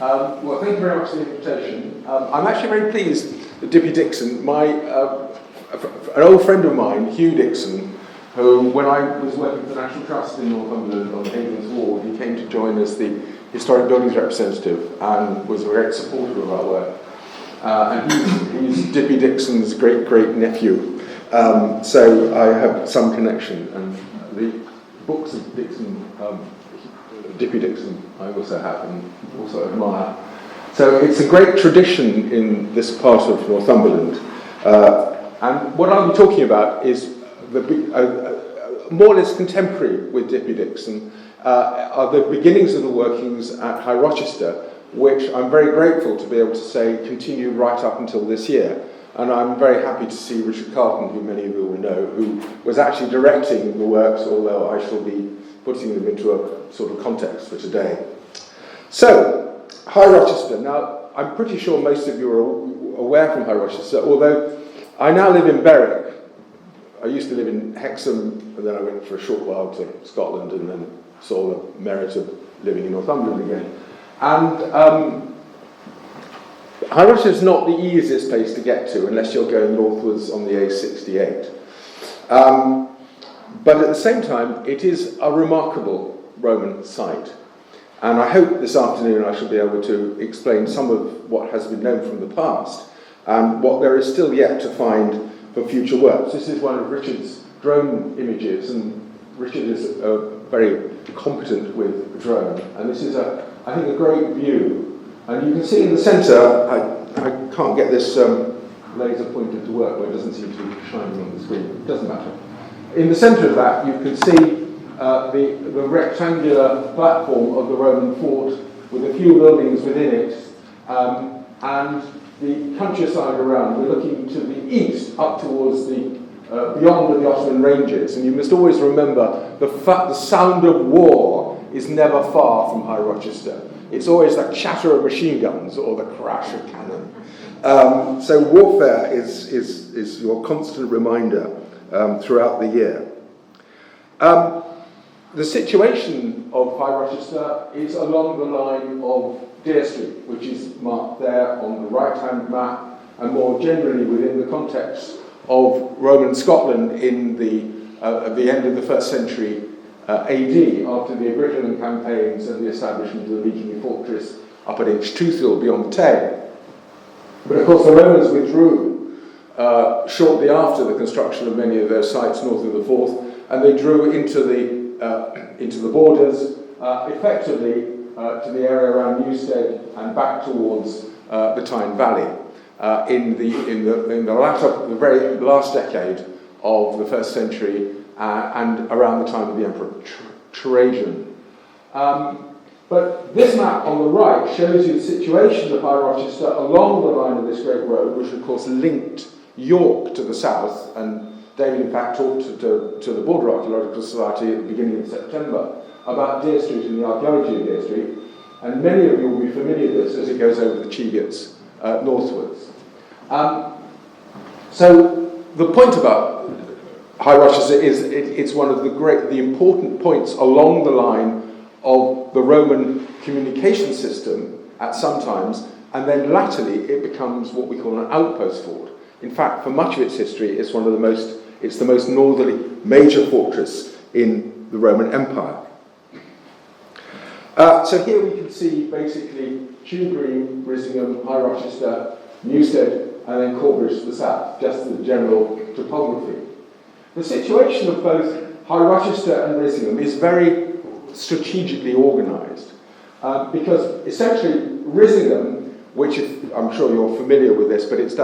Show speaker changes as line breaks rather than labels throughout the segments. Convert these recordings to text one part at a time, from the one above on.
Well, thank you very much for the invitation. I'm actually very pleased that Dippie Dixon, an old friend of mine, Hugh Dixon, who, when I was working for the National Trust in Northumberland on Havens Ward, he came to join as the Historic Buildings representative and was a great supporter of our work. And he's Dippie Dixon's great-great-nephew. So I have some connection. And the books of Dixon, Dippie Dixon, I also have and also admire. So it's a great tradition in this part of Northumberland. And what I'll be talking about is more or less contemporary with Dippie Dixon, are the beginnings of the workings at High Rochester, which I'm very grateful to be able to say continued right up until this year. And I'm very happy to see Richard Carlton, who many of you will know, who was actually directing the works, although I shall be putting them into a sort of context for today. So, High Rochester. Now, I'm pretty sure most of you are aware from High Rochester, although I now live in Berwick. I used to live in Hexham, and then I went for a short while to Scotland, and then saw the merit of living in Northumberland again. And High Rochester is not the easiest place to get to unless you're going northwards on the A68. But at the same time, it is a remarkable Roman site. And I hope this afternoon I shall be able to explain some of what has been known from the past and what there is still yet to find for future works. This is one of Richard's drone images, and Richard is very competent with drone. And this is, I think, a great view. And you can see in the centre, I can't get this laser pointer to work, where it doesn't seem to be shining on the screen. It doesn't matter. In the centre of that, you can see the rectangular platform of the Roman fort with a few buildings within it, and the countryside around. We're looking to the east, up towards the beyond the Ottoman ranges, and you must always remember the sound of war is never far from High Rochester. It's always the chatter of machine guns or the crash of cannon. So warfare is your constant reminder throughout the year. The situation of High Rochester is along the line of Deer Street, which is marked there on the right-hand map, and more generally within the context of Roman Scotland in at the end of the 1st century AD, after the Agricolae campaigns and the establishment of the legionary fortress up at Inchtoothil beyond the Tay. But of course the Romans withdrew shortly after the construction of many of their sites north of the Forth, and they drew into the borders, effectively to the area around Newstead and back towards the Tyne Valley in the very last decade of the 1st century and around the time of the Emperor Trajan. But this map on the right shows you the situation of High Rochester along the line of this great road, which of course linked York to the south, and David in fact talked to the Border Archaeological Society at the beginning of September about Deer Street and the archaeology of Deer Street, and many of you will be familiar with this as it goes over the Cheviots northwards. So the point about High Rochester is it's one of the important points along the line of the Roman communication system at some times, and then latterly it becomes what we call an outpost fort. In fact, for much of its history, it's the most northerly major fortress in the Roman Empire. So here we can see basically Kew Green, Risingham, High Rochester, Newstead, and then Corbridge to the south, just the general topography. The situation of both High Rochester and Risingham is very strategically organised, because essentially Risingham, which I'm sure you're familiar with this, but it's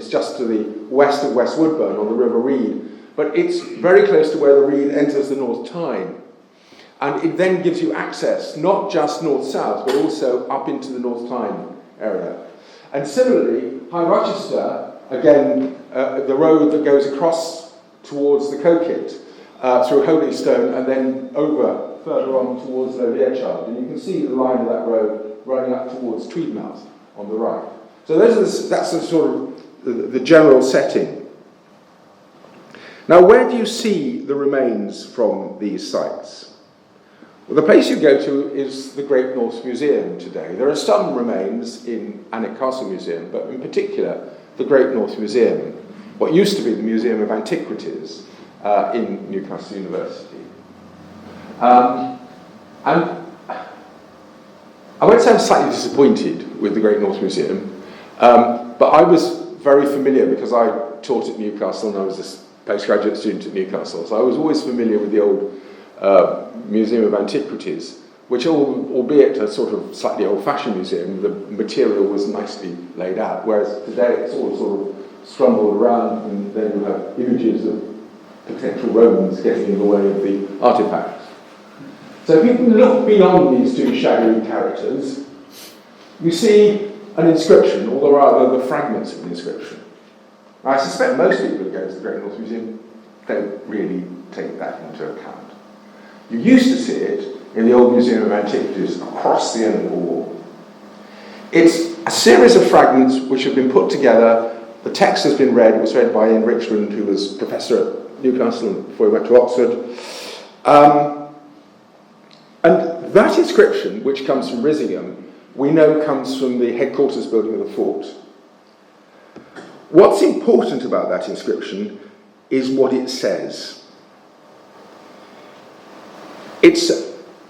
just to the west of West Woodburn on the River Reed, but it's very close to where the Reed enters the North Tyne. And it then gives you access, not just north-south, but also up into the North Tyne area. And similarly, High Rochester, again, the road that goes across towards the Coquet, through Holystone, and then over further on towards Low-Learchard. And you can see the line of that road running up towards Tweedmouth on the right. So that's the sort of the general setting. Now, where do you see the remains from these sites? Well, the place you go to is the Great North Museum today. There are some remains in Alnwick Castle Museum, but in particular, the Great North Museum, what used to be the Museum of Antiquities in Newcastle University. And I won't say I'm slightly disappointed with the Great North Museum, but I was very familiar because I taught at Newcastle and I was a postgraduate student at Newcastle, so I was always familiar with the old Museum of Antiquities, which, albeit a sort of slightly old-fashioned museum, the material was nicely laid out, whereas today it's all sort of scrambled around, and then you have images of potential Romans getting in the way of the artifacts. So if you can look beyond these two shadowy characters, you see an inscription, or rather the fragments of an inscription. I suspect most people who go to the Great North Museum don't really take that into account. You used to see it in the old Museum of Antiquities across the end of the wall. It's a series of fragments which have been put together. The text has been read. It was read by Ian Richmond, who was professor at Newcastle before he went to Oxford. And that inscription, which comes from Risingham, we know comes from the headquarters building of the fort. What's important about that inscription is what it says. It's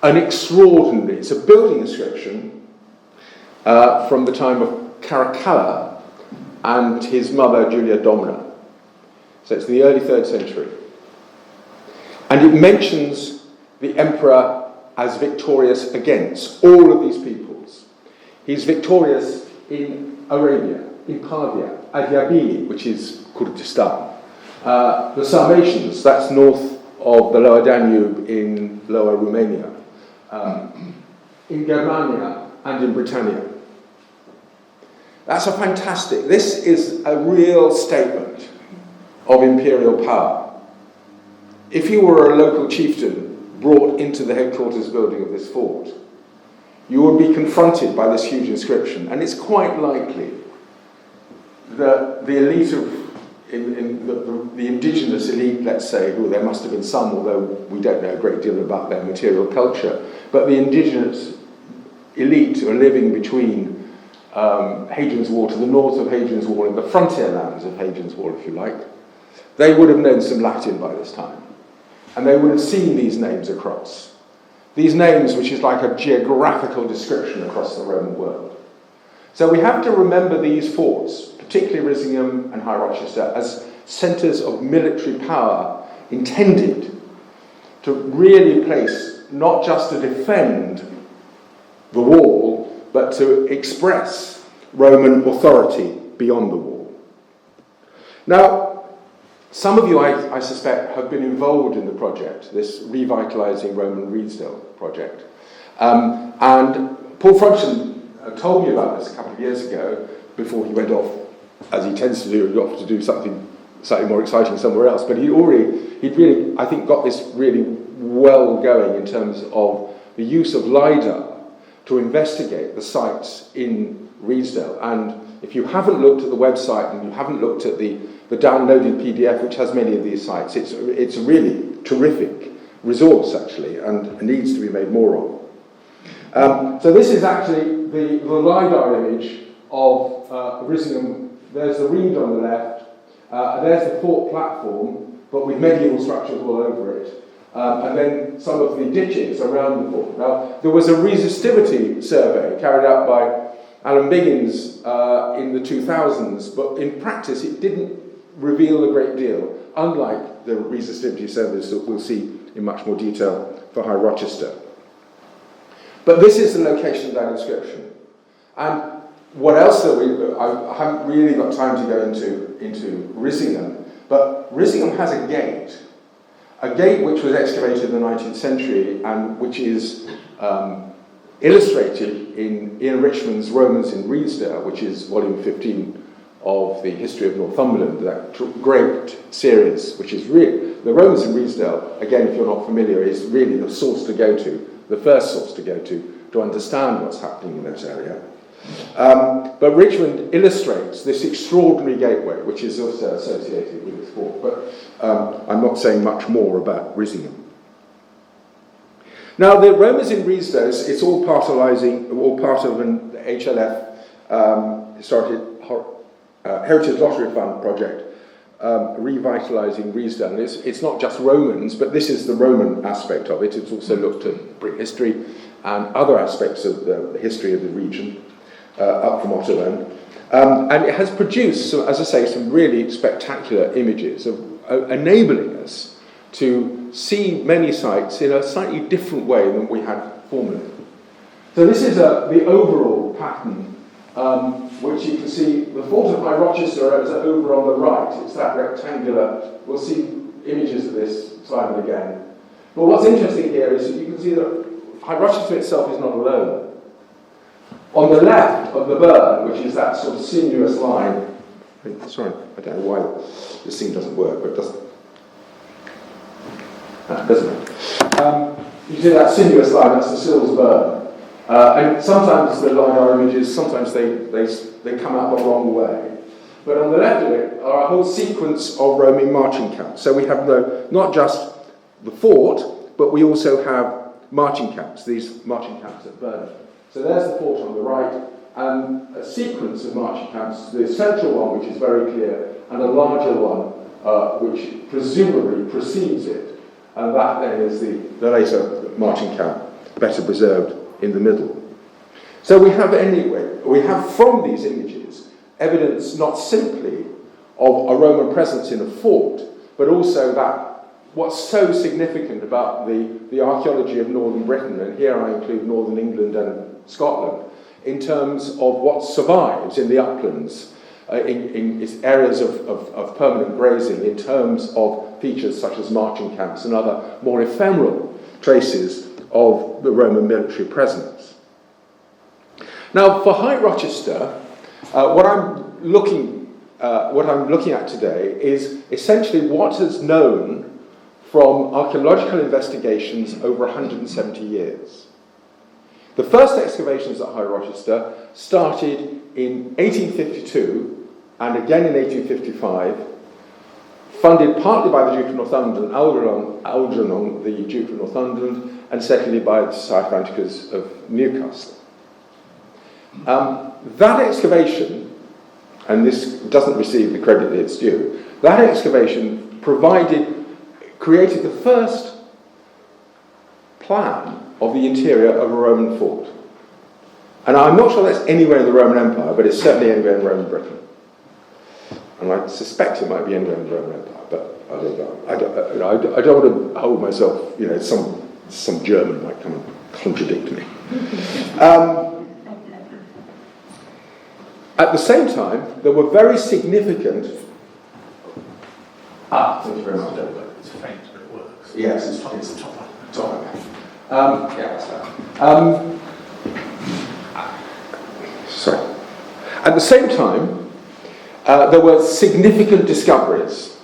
it's a building inscription from the time of Caracalla and his mother, Julia Domina. So it's the early 3rd century. And it mentions the emperor as victorious against all of these peoples. He's victorious in Arabia, in Parthia, Adyabini, which is Kurdistan. The Sarmatians, that's north of the Lower Danube in Lower Romania, in Germania and in Britannia. That's a fantastic, this is a real statement of imperial power. If you were a local chieftain brought into the headquarters building of this fort, you would be confronted by this huge inscription, and it's quite likely that the elite of the indigenous elite, let's say, who there must have been some, although we don't know a great deal about their material culture, but the indigenous elite who are living between Hadrian's Wall, to the north of Hadrian's Wall, and the frontier lands of Hadrian's Wall, if you like, they would have known some Latin by this time. And they would have seen these names across. These names, which is like a geographical description across the Roman world. So we have to remember these forts, particularly Risingham and High Rochester, as centres of military power intended to really place, not just to defend the wall, but to express Roman authority beyond the wall. Now, some of you, I suspect, have been involved in the project, this Revitalising Roman Redesdale project. And Paul Frogson told me about this a couple of years ago, before he went off, as he tends to do something slightly more exciting somewhere else. But he'd really, I think, got this really well going in terms of the use of LiDAR to investigate the sites in Redesdale. And if you haven't looked at the website and you haven't looked at the downloaded PDF, which has many of these sites, it's a really terrific resource, actually, and needs to be made more of. So this is actually the LiDAR image of Risingham. There's the reed on the left, there's the fort platform, but with medieval structures all over it, and then some of the ditches around the fort. Now, there was a resistivity survey carried out by Alan Biggins in the 2000s, but in practice it didn't reveal a great deal, unlike the resistivity surveys that we'll see in much more detail for High Rochester. But this is the location of that inscription. And what else I haven't really got time to go into Risingham, but Risingham has a gate which was excavated in the 19th century and which is illustrated in Ian Richmond's Romans in Redesdale, which is volume 15 of the History of Northumberland, that great series, which is really, the Romans in Redesdale, again, if you're not familiar, is really the source to go to, the first source to go to understand what's happening in that area. But Richmond illustrates this extraordinary gateway, which is also associated with this fort, but I'm not saying much more about Risingham. Now, the Romans in Redesdale, it's all part of an HLF Heritage Lottery Fund project, revitalising Redesdale. It's not just Romans, but this is the Roman aspect of it. It's also looked at Brick history and other aspects of the history of the region up from Otterland. And it has produced, as I say, some really spectacular images of enabling us to see many sites in a slightly different way than we had formerly. So this is the overall pattern, which you can see the fort of High Rochester is over on the right. It's that rectangular. We'll see images of this time and again. But what's interesting here is that you can see that High Rochester itself is not alone. On the left of the burn, which is that sort of sinuous line, sorry, I don't know why this thing doesn't work, but it doesn't. Doesn't it? You see that sinuous line, that's the Sills burn. And sometimes the LiDAR images, sometimes they come out the wrong way. But on the left of it are a whole sequence of Roman marching camps. So we have not just the fort, but we also have marching camps, these marching camps at Burnham. So there's the fort on the right, and a sequence of marching camps, the central one, which is very clear, and a larger one, which presumably precedes it. And that then is the later marching camp, better preserved in the middle. So we have from these images evidence not simply of a Roman presence in a fort, but also that what's so significant about the archaeology of northern Britain, and here I include northern England and Scotland, in terms of what survives in the uplands, in areas of permanent grazing, in terms of features such as marching camps and other more ephemeral traces of the Roman military presence. Now, for High Rochester, what I'm looking at today is essentially what is known from archaeological investigations over 170 years. The first excavations at High Rochester started in 1852 and again in 1855, funded partly by the Duke of Northumberland, Algernon, the Duke of Northumberland, and secondly by the Society of Antiquaries of Newcastle. That excavation, and this doesn't receive the credit that it's due, that excavation created the first plan of the interior of a Roman fort. And I'm not sure that's anywhere in the Roman Empire, but it's certainly anywhere in Roman Britain. And I suspect it might be anywhere in the Roman Empire, but I don't know. I don't want to hold myself, some German might come and contradict me. At the same time, there were very significant... thank you very much.
It's faint, but it works.
Yes,
it's the top one.
Top one. That's that. Sorry. At the same time, there were significant discoveries.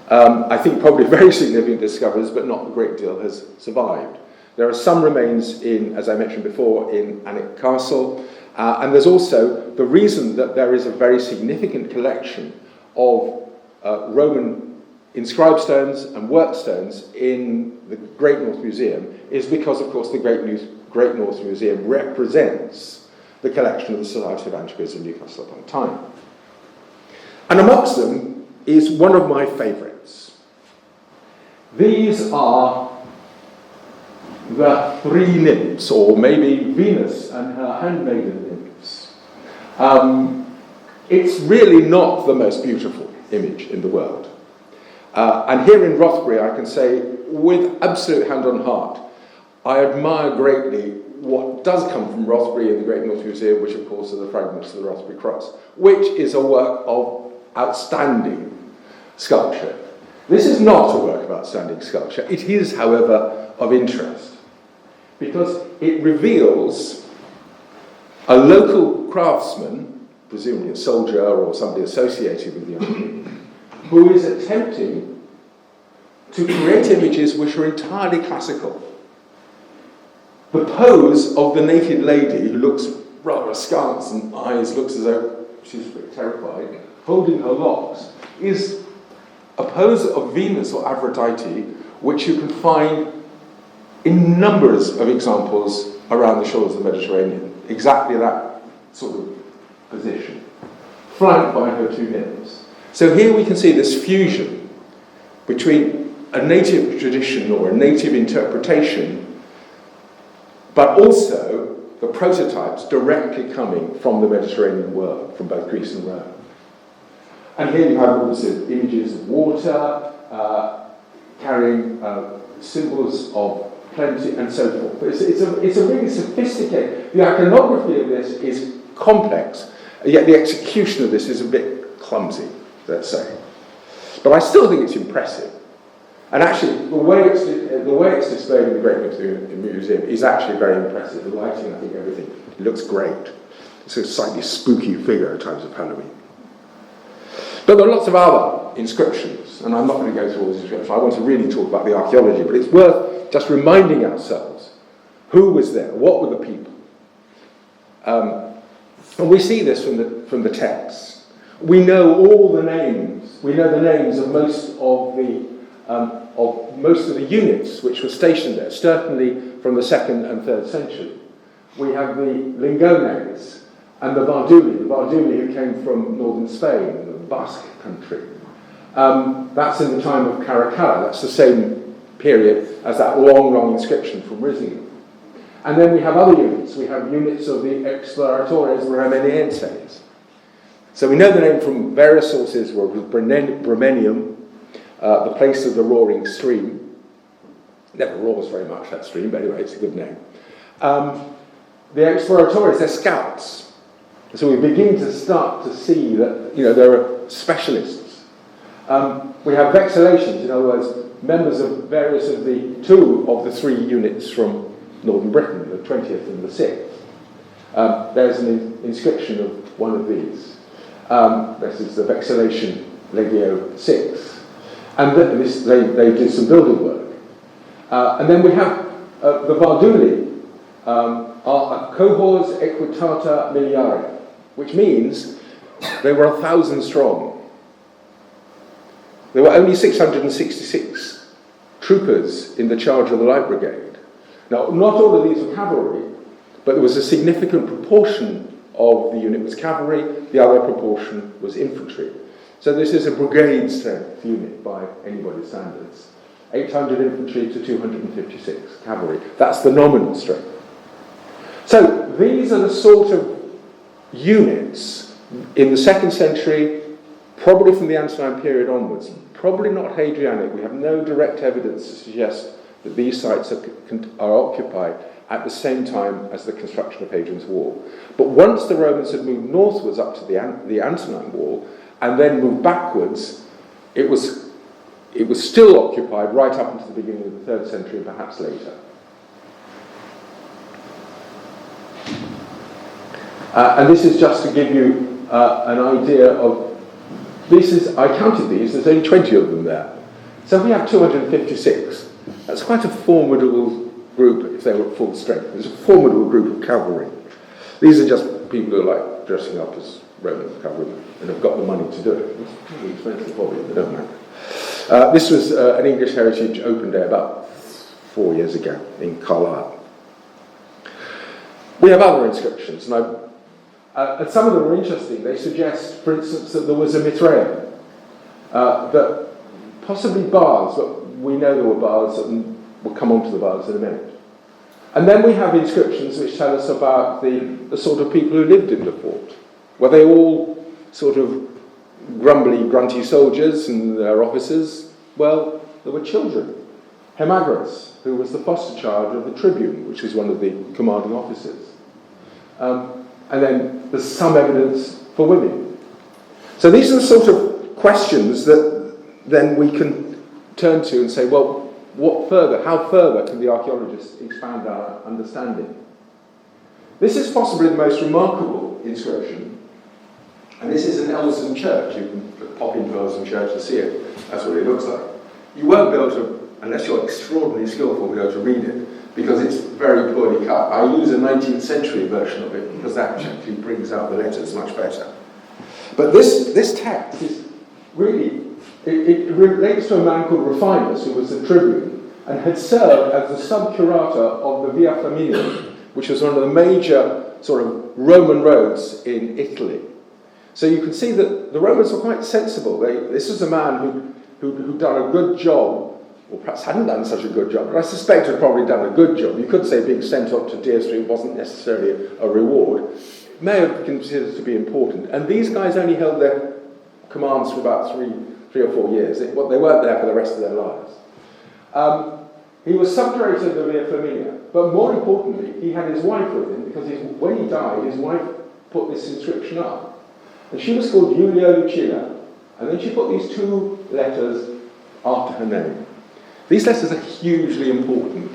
I think probably very significant discoveries, but not a great deal has survived. There are some remains as I mentioned before, in Alnwick Castle, and there's also the reason that there is a very significant collection of Roman inscribed stones and work stones in the Great North Museum is because, of course, the Great North Museum represents the collection of the Society of Antiquaries in Newcastle upon Tyne. And amongst them is one of my favourites. These are the three nymphs, or maybe Venus and her handmaiden nymphs. It's really not the most beautiful image in the world. And here in Rothbury, I can say with absolute hand on heart, I admire greatly what does come from Rothbury in the Great North Museum, which of course are the fragments of the Rothbury Cross, which is a work of outstanding sculpture. This is not a work of outstanding sculpture. It is, however, of interest, because it reveals a local craftsman, presumably a soldier or somebody associated with the army, who is attempting to create images which are entirely classical. The pose of the naked lady, who looks rather askance and eyes looks as though she's terrified, holding her locks, is a pose of Venus or Aphrodite which you can find in numbers of examples around the shores of the Mediterranean, exactly that sort of position, flanked by her two nymphs. So here we can see this fusion between a native tradition or a native interpretation, but also the prototypes directly coming from the Mediterranean world, from both Greece and Rome. And here you have obviously images of water, carrying symbols of plenty and so forth. But it's a really sophisticated, the iconography of this is complex, yet the execution of this is a bit clumsy, let's say. But I still think it's impressive. And actually, the way it's displayed in the Great Museum is actually very impressive. The lighting, I think, everything, it looks great. It's a slightly spooky figure at times of Halloween. But there are lots of other inscriptions, and I'm not going to go through all these inscriptions. I want to really talk about the archaeology, but it's worth just reminding ourselves who was there, what were the people. And we see this from the texts. We know all the names. We know the names of most of the units which were stationed there, certainly from the 2nd and 3rd century. We have the Lingones and the Barduli who came from northern Spain, the Basque country. That's in the time of Caracalla. That's the same period as that long inscription from Rizzio. And then we have other units. We have units of the Exploratores Romanienses. So we know the name from various sources, were Bremenium, the place of the roaring stream. It never roars very much, that stream, but anyway, it's a good name. The Exploratores, they're scouts. So we begin to start to see that, there are specialists. We have vexellations, in other words, members of various of the 2 of the 3 units from northern Britain, the 20th and the 6th. There's an inscription of one of these. This is the vexillation Legio 6. And they did some building work. And then we have the Barduli, are cohors equitata miliaria, which means they were 1,000 strong. There were only 666 troopers in the charge of the Light Brigade. Now, not all of these were cavalry, but there was a significant proportion of the unit was cavalry, the other proportion was infantry. So this is a brigade strength unit by anybody's standards. 800 infantry to 256 cavalry. That's the nominal strength. So these are the sort of units in the 2nd century, probably from the Antonine period onwards, probably not Hadrianic. We have no direct evidence to suggest that these sites are occupied at the same time as the construction of Hadrian's Wall. But once the Romans had moved northwards up to the Antonine Wall and then moved backwards, it was still occupied right up into the beginning of the 3rd century and perhaps later. And this is just to give you an idea of, I counted these, there's only 20 of them there. So we have 256. That's quite a formidable group if they were at full strength. It's a formidable group of cavalry. These are just people who like dressing up as Roman cavalry and have got the money to do it. It's pretty expensive hobby, but don't matter. This was an English Heritage Open Day about 4 years ago in Carlisle. We have other inscriptions, and some of them are interesting. They suggest, for instance, that there was a Mithraeum, that possibly baths, but we know there were baths, and we'll come on to the baths in a minute. And then we have inscriptions which tell us about the sort of people who lived in the fort. Were they all sort of grumbly, grunty soldiers and their officers? Well, there were children. Hemagris, who was the foster child of the tribune, which was one of the commanding officers. And then there's some evidence for women. So these are the sort of questions that then we can turn to and say, well, what further? How further can the archaeologists expand our understanding? This is possibly the most remarkable inscription. And this is an Ellesden church. You can pop into Ellesden church and see it. That's what it looks like. You won't be able to, unless you're extraordinarily skillful, be able to read it, because it's very poorly cut. I use a 19th century version of it, because that actually brings out the letters much better. But this text is really, it relates to a man called Rufinus, who was the tribune, and had served as the sub-curator of the Via Flaminia, which was one of the major sort of Roman roads in Italy. So you can see that the Romans were quite sensible. This was a man who'd done a good job, or perhaps hadn't done such a good job, but I suspect had probably done a good job. You could say being sent up to Deer Street wasn't necessarily a reward. It may have been considered to be important. And these guys only held their commands for about three or 4 years. They weren't there for the rest of their lives. He was sub-curator of the Via Flaminia, but more importantly, he had his wife with him, because when he died, his wife put this inscription up. And she was called Julia Lucilla, and then she put these 2 letters after her name. These letters are hugely important.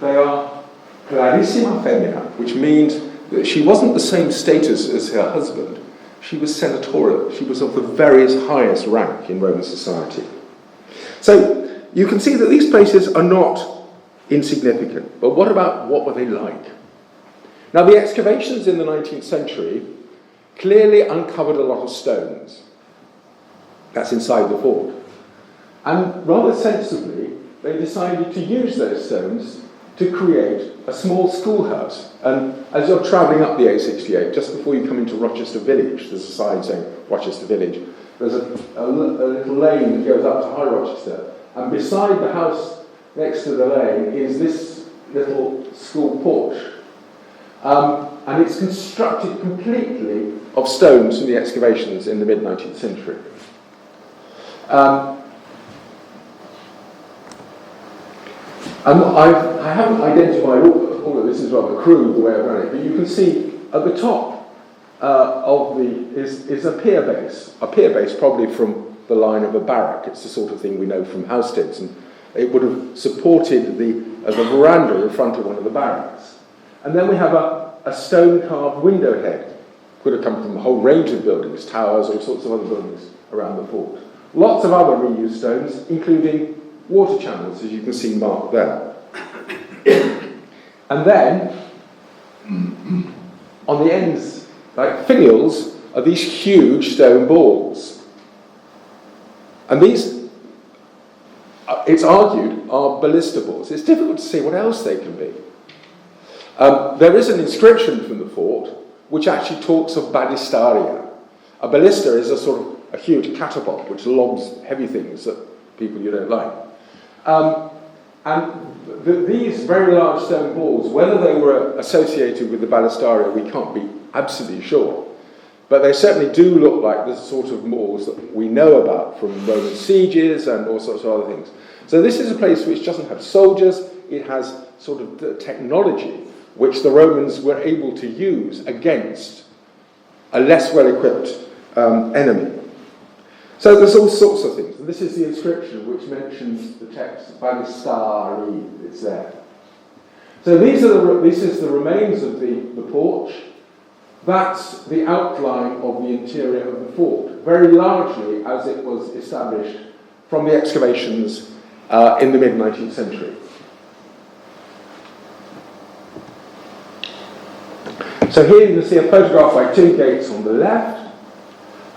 They are Clarissima Femina, which means that she wasn't the same status as her husband. She was senatorial. She was of the very highest rank in Roman society. So you can see that these places are not insignificant. But what were they like? Now, the excavations in the 19th century clearly uncovered a lot of stones. That's inside the fort. And rather sensibly, they decided to use those stones to create a small schoolhouse. And as you're travelling up the A68, just before you come into Rochester Village, there's a sign saying Rochester Village. There's a little lane that goes up to High Rochester. And beside the house next to the lane is this little school porch. And it's constructed completely of stones from the excavations in the mid-19th century. I haven't identified all of this, is rather crude the way I've done it, but you can see at the top is a pier base. A pier base probably from the line of a barrack. It's the sort of thing we know from housesteads, and it would have supported the veranda in front of one of the barracks. And then we have a stone-carved window head. Could have come from a whole range of buildings, towers, all sorts of other buildings around the fort. Lots of other reused stones, including water channels, as you can see marked there. And then, on the ends, like finials, are these huge stone balls. And these, it's argued, are ballista balls. It's difficult to see what else they can be. There is an inscription from the fort which actually talks of ballistaria. A ballista is a huge catapult which lobs heavy things at people you don't like. These very large stone balls, whether they were associated with the ballistaria, we can't be absolutely sure. But they certainly do look like the sort of balls that we know about from Roman sieges and all sorts of other things. So this is a place which doesn't have soldiers. It has sort of the technology which the Romans were able to use against a less well-equipped enemy. So there's all sorts of things. And this is the inscription which mentions the text Ballistari. It's there. So this is the remains of the porch. That's the outline of the interior of the fort, very largely as it was established from the excavations in the mid-19th century. So here you can see a photograph by 2 gates on the left.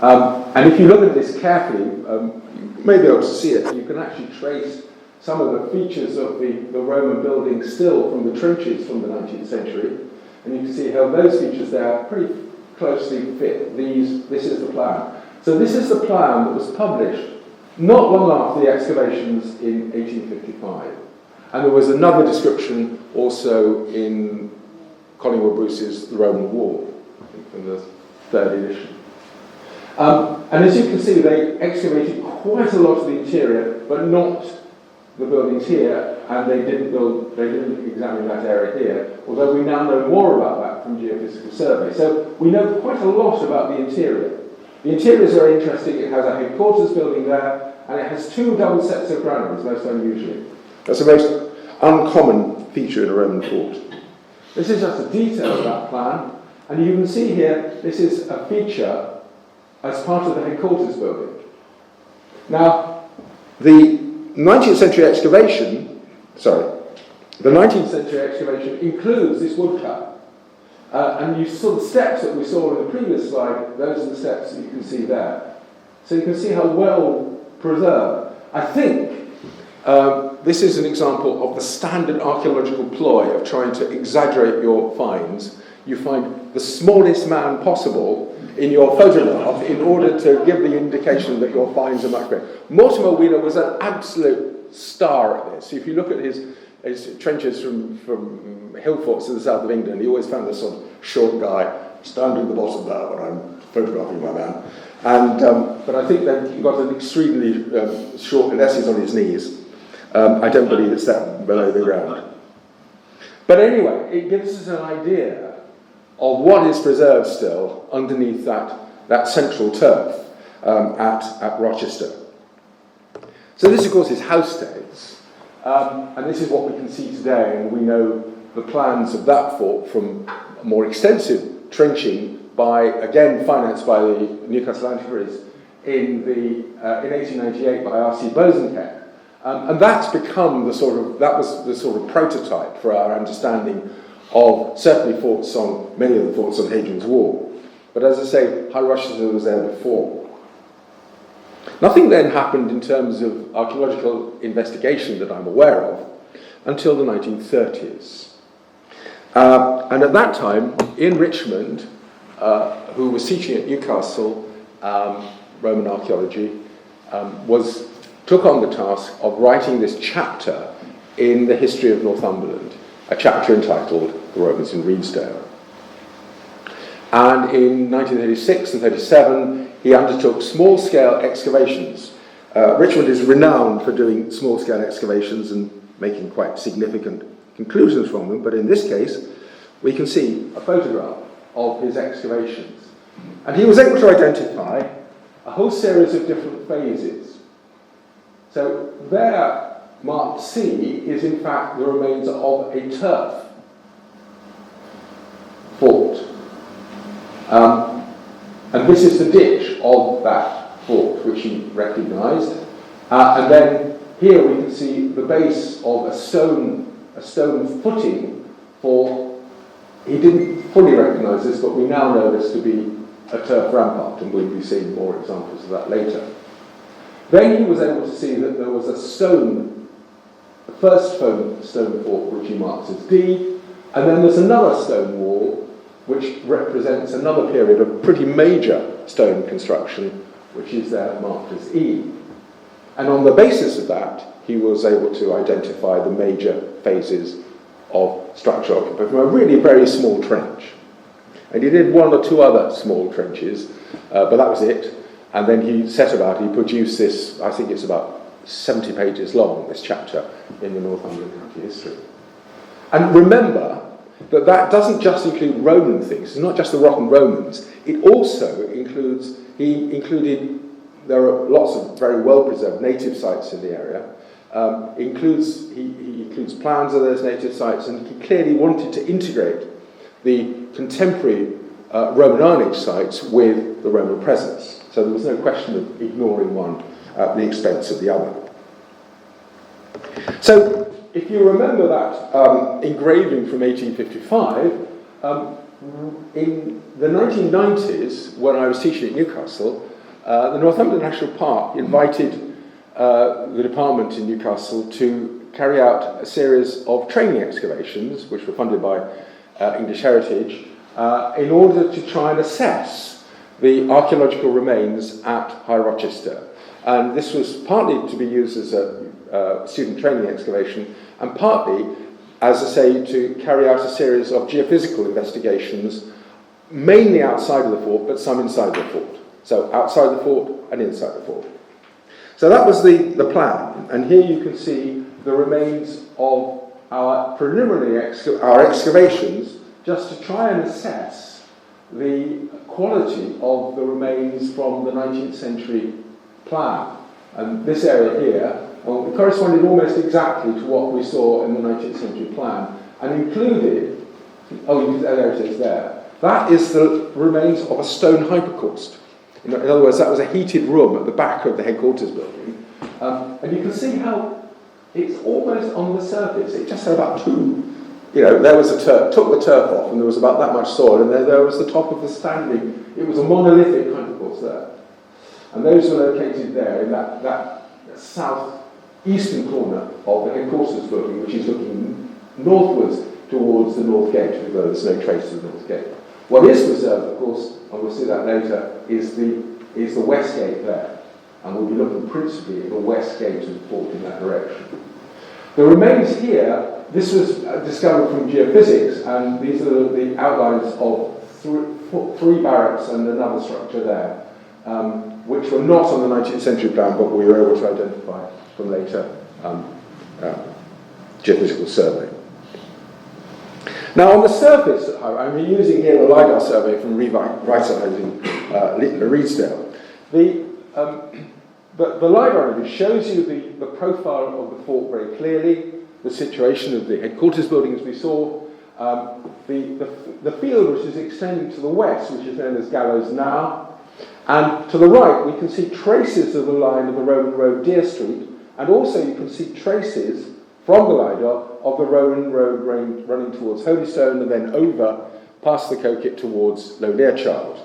And if you look at this carefully, you may be able to see it. You can actually trace some of the features of the Roman building still from the trenches from the 19th century. And you can see how those features there pretty closely fit. This is the plan. So this is the plan that was published not long after the excavations in 1855. And there was another description also in Collingwood Bruce's The Roman Wall, I think from the 3rd edition. And as you can see, they excavated quite a lot of the interior, but not the buildings here, and they didn't examine that area here, although we now know more about that from geophysical survey. So we know quite a lot about the interior. The interior is very interesting. It has a headquarters building there, and it has 2 double sets of granaries, most unusually. That's a most uncommon feature in a Roman fort. This is just a detail of that plan, and you can see here, this is a feature as part of the headquarters building. Now, the 19th century excavation includes this woodcut. And you saw the steps that we saw in the previous slide, those are the steps that you can see there. So you can see how well preserved. I think This is an example of the standard archaeological ploy of trying to exaggerate your finds. You find the smallest man possible in your photograph in order to give the indication that your finds are much greater. Mortimer Wheeler was an absolute star at this. If you look at his trenches from hill forts to the south of England, he always found this sort of short guy standing at the bottom there when I'm photographing my man. And, but I think that he got an extremely short, unless he's on his knees. I don't believe it's that below the ground. But anyway, it gives us an idea of what is preserved still underneath that central turf at Rochester. So this, of course, is Housesteads, and this is what we can see today, and we know the plans of that fort from more extensive trenching again financed by the Newcastle Antiquaries in 1898 by R.C. Bosanquet. And that's become that was the sort of prototype for our understanding of certainly many of the forts on Hadrian's Wall. But as I say, High Rochester was there before. Nothing then happened in terms of archaeological investigation that I'm aware of until the 1930s. And at that time, in Richmond, who was teaching at Newcastle Roman archaeology, took on the task of writing this chapter in the history of Northumberland, a chapter entitled The Romans in Redesdale. And in 1936 and 37, he undertook small-scale excavations. Richmond is renowned for doing small-scale excavations and making quite significant conclusions from them, but in this case, we can see a photograph of his excavations. And he was able to identify a whole series of different phases. So there, marked C, is in fact the remains of a turf fort. And this is the ditch of that fort, which he recognised. And then here we can see the base of a stone footing for, he didn't fully recognise this, but we now know this to be a turf rampart, and we'll be seeing more examples of that later. Then he was able to see that there was the first stone fort, which he marks as D, and then there's another stone wall, which represents another period of pretty major stone construction, which is there marked as E. And on the basis of that, he was able to identify the major phases of structural occupation from a really very small trench. And he did one or two other small trenches, but that was it. And then he set about, he produced this, I think it's about 70 pages long, this chapter in the Northumberland County History. And remember that doesn't just include Roman things, it's not just the rotten Romans, it also includes, there are lots of very well-preserved native sites in the area, he includes plans of those native sites, and he clearly wanted to integrate the contemporary Roman age sites with the Roman presence. So there was no question of ignoring one at the expense of the other. So if you remember that engraving from 1855, in the 1990s, when I was teaching at Newcastle, the Northumberland National Park invited the department in Newcastle to carry out a series of training excavations, which were funded by English Heritage, in order to try and assess the archaeological remains at High Rochester. And this was partly to be used as a student training excavation, and partly, as I say, to carry out a series of geophysical investigations, mainly outside of the fort, but some inside the fort. So outside the fort and inside the fort. So that was the plan. And here you can see the remains of our preliminary excavations, just to try and assess the quality of the remains from the 19th century plan. And this area here corresponded almost exactly to what we saw in the 19th century plan, and included, there it is there, that is the remains of a stone hypocaust. In other words, that was a heated room at the back of the headquarters building. And you can see how it's almost on the surface. It just had about there was took the turf off, and there was about that much soil, and there was the top of the standing. It was a monolithic hypocaust there. And those were located there in that south eastern corner of the headquarters building, which is looking northwards towards the north gate, although there's no trace of the north gate. What is preserved, of course, and we'll see that later, is the west gate there. And we'll be looking principally at the west gate of the fort in that direction. The remains here, this was discovered from geophysics, and these are the outlines of three barracks and another structure there, which were not on the 19th century plan, but we were able to identify from later geophysical survey. Now, on the surface, I'm using here a LiDAR survey from Re-Excavated in Redesdale. The LiDAR image shows you the profile of the fort very clearly, the situation of the headquarters building as we saw, the field which is extending to the west, which is known as Gallows now, and to the right we can see traces of the line of the Roman road Deer Street, and also you can see traces from the LiDAR of the Roman road running towards Holystone and then over past the Coquet towards Low Learchild,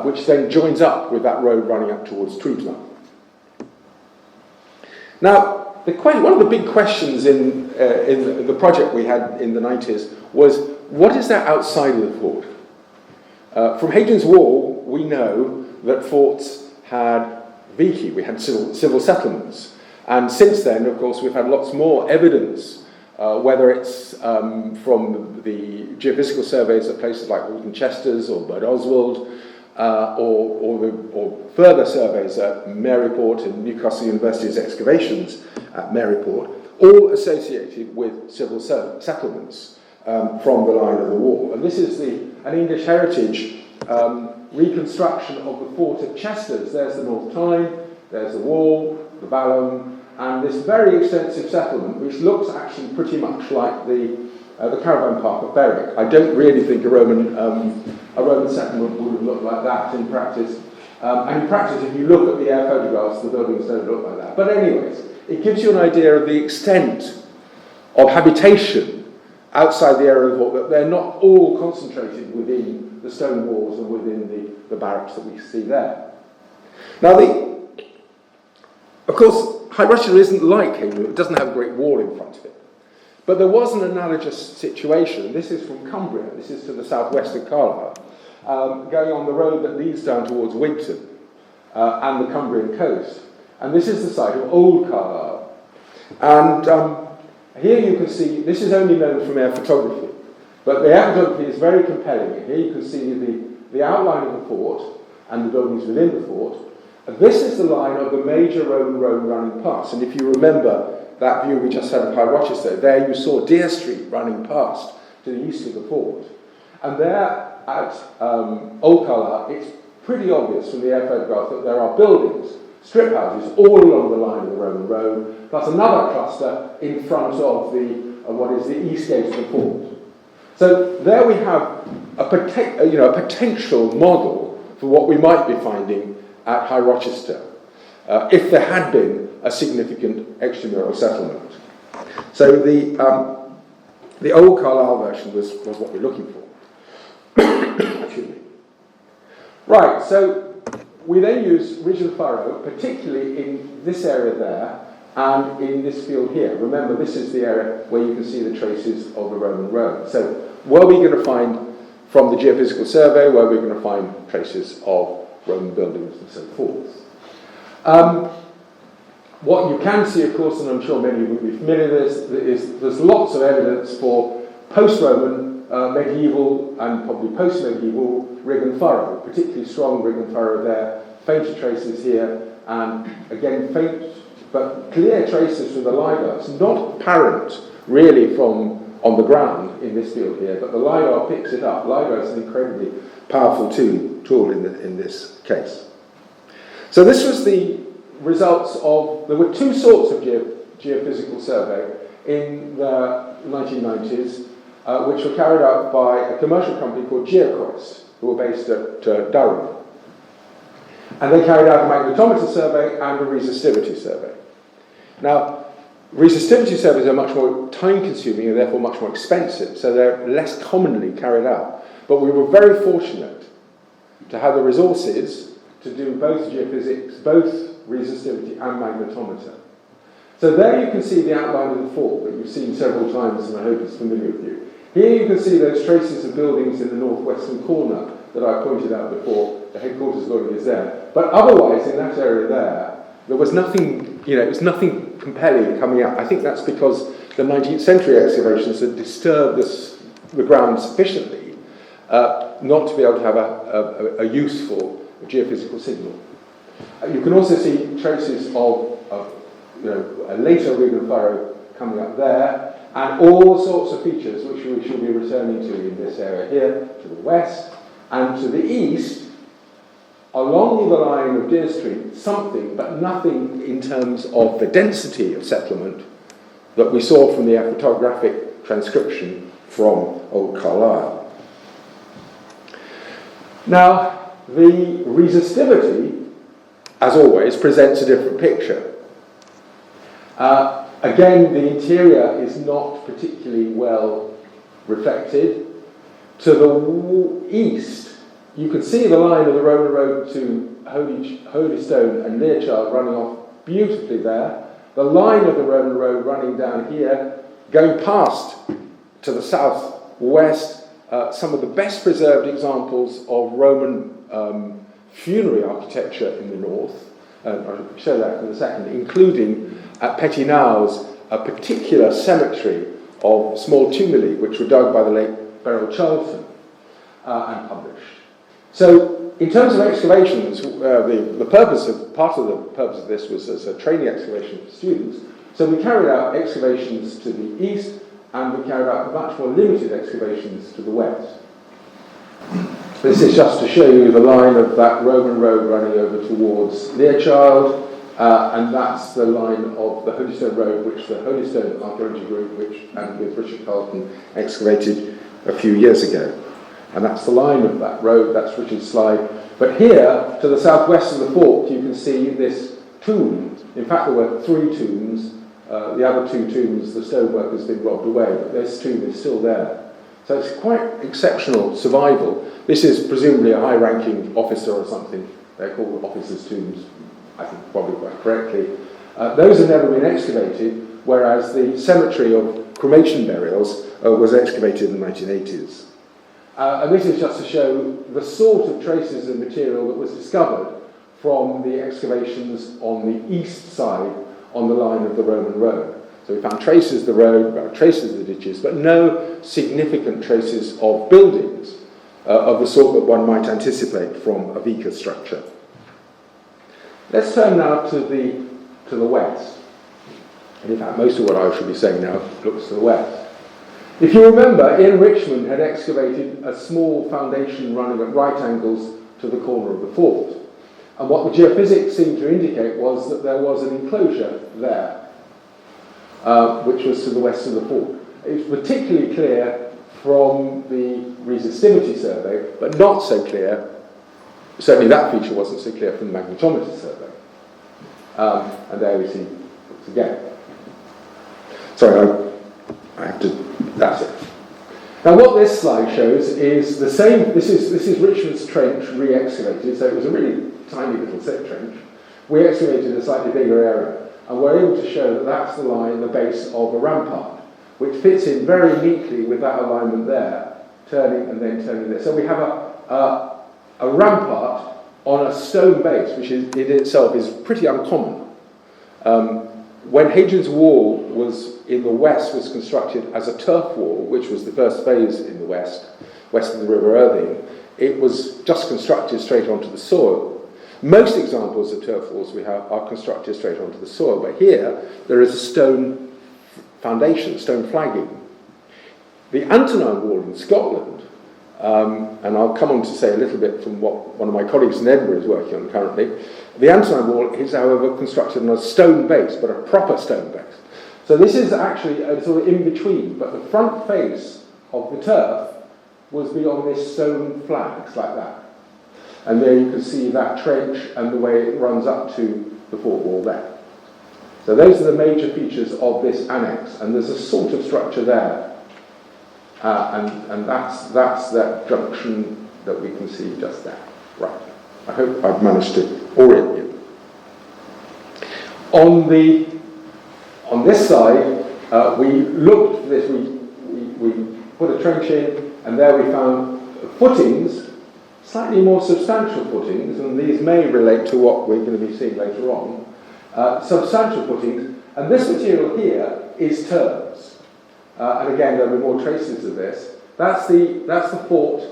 which then joins up with that road running up towards Tweedsmuir. Now, one of the big questions in the project we had in the 90s was, what is there outside of the fort? From Hadrian's Wall, we know that forts had vici, we had civil settlements. And since then, of course, we've had lots more evidence, whether it's from the geophysical surveys at places like Walton Chesters or Bud Oswald, or further surveys at Maryport and Newcastle University's excavations at Maryport, all associated with civil settlements from the line of the wall. And this is an English heritage reconstruction of the fort at Chesters. There's the North Tyne, there's the wall, the Balham, and this very extensive settlement, which looks actually pretty much like the caravan park of Berwick. I don't really think a Roman settlement would have looked like that in practice. And in practice, if you look at the air photographs, the buildings don't look like that. But anyways, it gives you an idea of the extent of habitation outside the area of the fort, that they're not all concentrated within the stone walls and within the barracks that we see there. Now, of course, High Rochester isn't like Hadrian, it doesn't have a great wall in front of it. But there was an analogous situation. This is from Cumbria, this is to the southwest of Carlisle, going on the road that leads down towards Wigton and the Cumbrian coast. And this is the site of Old Carlisle. And here you can see, this is only known from air photography, but the air photography is very compelling. Here you can see the outline of the fort and the buildings within the fort. And this is the line of the major Roman road running past. And if you remember that view we just had of High Rochester, there you saw Deer Street running past to the east of the fort. And there at Old Carlisle, it's pretty obvious from the air photograph that there are buildings, strip houses, all along the line of the Roman road, plus another cluster in front of what is the east gate of the fort. So there we have a potential model for what we might be finding at High Rochester, if there had been a significant extramural settlement. So the Old Carlisle version was what we're looking for. Excuse me. Right, so we then use ridge and furrow, particularly in this area there and in this field here. Remember, this is the area where you can see the traces of the Roman road. So were we going to find, from the geophysical survey, were we going to find traces of Roman buildings and so forth? What you can see, of course, and I'm sure many will be familiar with this, is there's lots of evidence for post-Roman, medieval, and probably post-medieval rig and furrow, particularly strong rig and furrow there, fainter traces here, and again faint but clear traces from the LiDAR. It's not apparent really from on the ground in this field here, but the LiDAR picks it up. LiDAR is an incredibly powerful tool in this case. So this was the results of, there were two sorts of geophysical survey in the 1990s, which were carried out by a commercial company called Geoquest, who were based at Durham. And they carried out a magnetometer survey and a resistivity survey. Now, resistivity surveys are much more time-consuming and therefore much more expensive, so they're less commonly carried out. But we were very fortunate to have the resources to do both geophysics, both resistivity and magnetometer. So there you can see the outline of the fort that you've seen several times, and I hope it's familiar with you. Here you can see those traces of buildings in the northwestern corner that I pointed out before. The headquarters building is there. But otherwise, in that area there was nothing, it was nothing compelling coming out. I think that's because the 19th century excavations had disturbed the ground sufficiently not to be able to have a useful geophysical signal. You can also see traces of a later rig and furrow coming up there, and all sorts of features which we shall be returning to in this area here, to the west, and to the east, along the line of Deer Street, something, but nothing in terms of the density of settlement that we saw from the photographic transcription from Old Carlisle. Now, the resistivity, as always, presents a different picture. Again, the interior is not particularly well reflected. To the east, you can see the line of the Roman road to Holystone and Learchild running off beautifully there. The line of the Roman road running down here, going past to the southwest, some of the best preserved examples of Roman funerary architecture in the north. I'll show that in a second, including at Petty Knowes, a particular cemetery of small tumuli which were dug by the late Beryl Charlton and published. So, in terms of excavations, part of the purpose of this was as a training excavation for students. So we carried out excavations to the east, and we carried out much more limited excavations to the west. This is just to show you the line of that Roman road running over towards Learchild, and that's the line of the Holystone Road, which the Holystone Archaeology Group, and with Richard Carlton, excavated a few years ago. And that's the line of that road, that's Richard's slide. But here, to the southwest of the fort, you can see this tomb. In fact, there were 3 tombs. The other 2 tombs, the stonework has been robbed away, but this tomb is still there. So it's quite exceptional survival. This is presumably a high-ranking officer or something. They're called officers' tombs, I think probably quite correctly. Those have never been excavated, whereas the cemetery of cremation burials was excavated in the 1980s. And this is just to show the sort of traces of material that was discovered from the excavations on the east side on the line of the Roman road. So we found traces of the road, traces of the ditches, but no significant traces of buildings of the sort that one might anticipate from a Vica structure. Let's turn now to the west. And in fact, most of what I should be saying now looks to the west. If you remember, Ian Richmond had excavated a small foundation running at right angles to the corner of the fort. And what the geophysics seemed to indicate was that there was an enclosure there, which was to the west of the fort. It was particularly clear from the resistivity survey, but not so clear, certainly that feature wasn't so clear from the magnetometer survey. And there we see it again. Sorry, I have to, that's it. Now what this slide shows is the same, this is Richmond's trench re-excavated, so it was a really tiny little set trench. We excavated a slightly bigger area, and we're able to show that that's the line, the base of a rampart, which fits in very neatly with that alignment there, turning and then turning there. So we have a rampart on a stone base, which in itself is pretty uncommon. When Hadrian's Wall was in the west was constructed as a turf wall, which was the first phase in the west of the River Irving, it was just constructed straight onto the soil. Most examples of turf walls we have are constructed straight onto the soil, but here there is a stone foundation, stone flagging. The Antonine Wall in Scotland, and I'll come on to say a little bit from what one of my colleagues in Edinburgh is working on currently. The Antonine Wall is, however, constructed on a stone base, but a proper stone base. So this is actually a sort of in-between, but the front face of the turf was beyond this stone flags like that. And there you can see that trench and the way it runs up to the fort wall there. So those are the major features of this annex, and there's a sort of structure there. And that's that junction that we can see just there. Right. I hope I've managed to orient you. On the On this side, we looked for this, we put a trench in, and there we found footings, slightly more substantial footings, and these may relate to what we're going to be seeing later on, substantial footings, and this material here is turns. And again, there'll be more traces of this. That's the fort,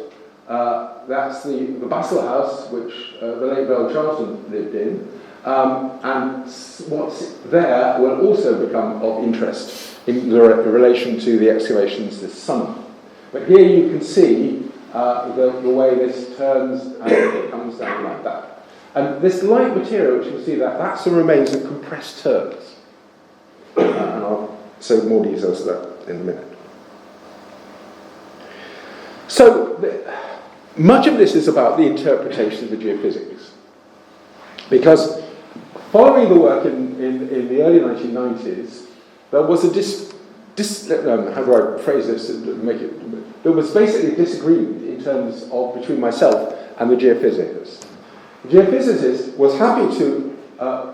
that's the Battle House, which the late Bell Charlton lived in, and what's there will also become of interest in relation to the excavations this summer. But here you can see the way this turns and it comes down like that. And this light material, which you can see that's the remains of compressed turns. And I'll show more details of that in a minute. So, much of this is about the interpretation of the geophysics. Because following the work in the early 1990s, there was a how do I phrase this to make it? There was basically a disagreement in terms of between myself and the geophysicist. The geophysicist was happy to